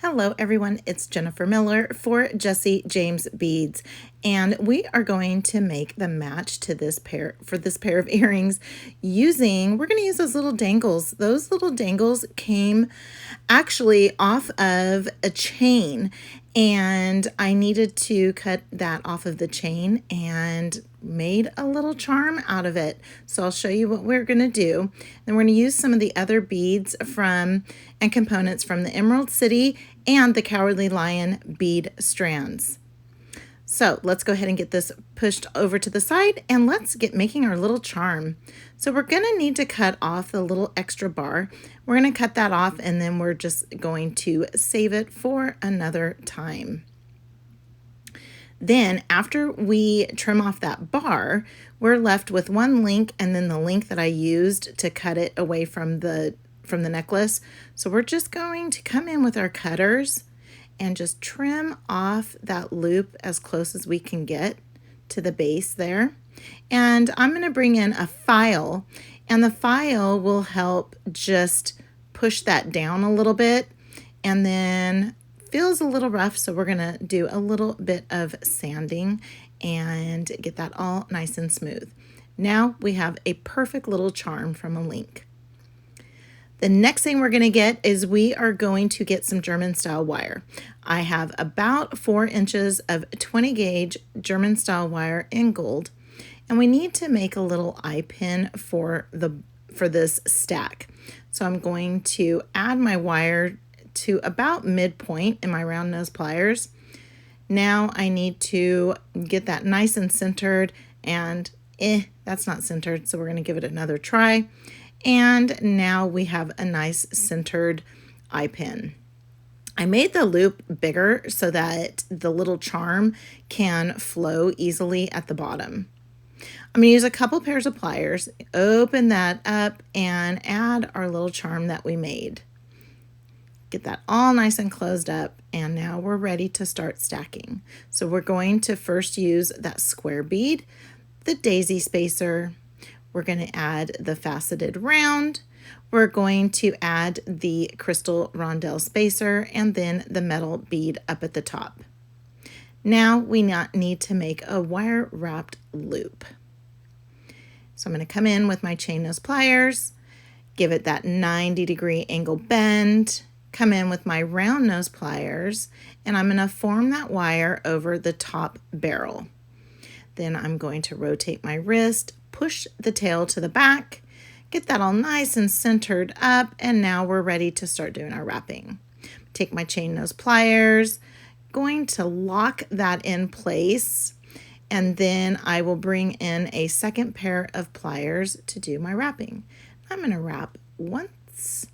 Hello everyone, it's Jenifer Miller for Jesse James Beads, and we are going to make the match to this pair of earrings we're going to use those little dangles. Those little dangles came actually off of a chain, and I needed to cut that off of the chain and made a little charm out of it. So I'll show you what we're going to do. Then we're going to use some of the other beads and components from the Emerald City and the Cowardly Lion bead strands. So let's go ahead and get this pushed over to the side and let's get making our little charm. So we're going to need to cut off the little extra bar. We're going to cut that off and then we're just going to save it for another time. Then after we trim off that bar, we're left with one link and then the link that I used to cut it away from the necklace. So we're just going to come in with our cutters and just trim off that loop as close as we can get to the base there. And I'm going to bring in a file, and the file will help just push that down a little bit, and then feels a little rough, so we're going to do a little bit of sanding and get that all nice and smooth. Now we have a perfect little charm from a link. The next thing we're going to get is we are going to get some German-style wire. I have about 4 inches of 20 gauge German-style wire in gold, and we need to make a little eye pin for this stack. So I'm going to add my wire to about midpoint in my round nose pliers. Now I need to get that nice and centered, and that's not centered, so we're going to give it another try. And now we have a nice centered eye pin. I made the loop bigger so that the little charm can flow easily at the bottom. I'm going to use a couple pairs of pliers, open that up, and add our little charm that we made. Get that all nice and closed up, and now we're ready to start stacking. So we're going to first use that square bead, the daisy spacer. We're going to add the faceted round. We're going to add the crystal rondelle spacer and then the metal bead up at the top. Now we need to make a wire wrapped loop. So I'm going to come in with my chain nose pliers, give it that 90-degree angle bend, come in with my round nose pliers, and I'm going to form that wire over the top barrel. Then I'm going to rotate my wrist, push the tail to the back, get that all nice and centered up, and now we're ready to start doing our wrapping. Take my chain nose pliers, going to lock that in place, and then I will bring in a second pair of pliers to do my wrapping. I'm going to wrap once,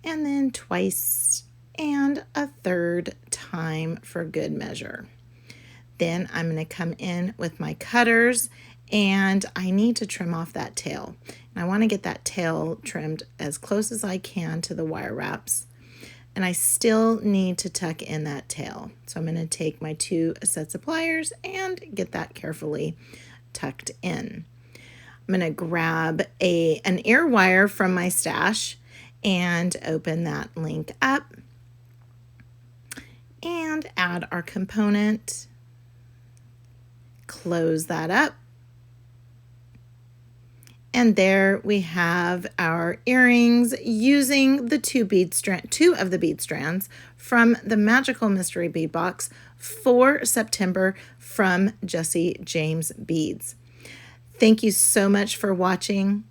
and then twice, and a third time for good measure. Then I'm going to come in with my cutters, and I need to trim off that tail. And I want to get that tail trimmed as close as I can to the wire wraps. And I still need to tuck in that tail. So I'm going to take my 2 sets of pliers and get that carefully tucked in. I'm going to grab an ear wire from my stash and open that link up and add our component. Close that up. And there we have our earrings using the 2 of the bead strands from the Magical Mystery Bead Box for September from Jesse James Beads. Thank you so much for watching.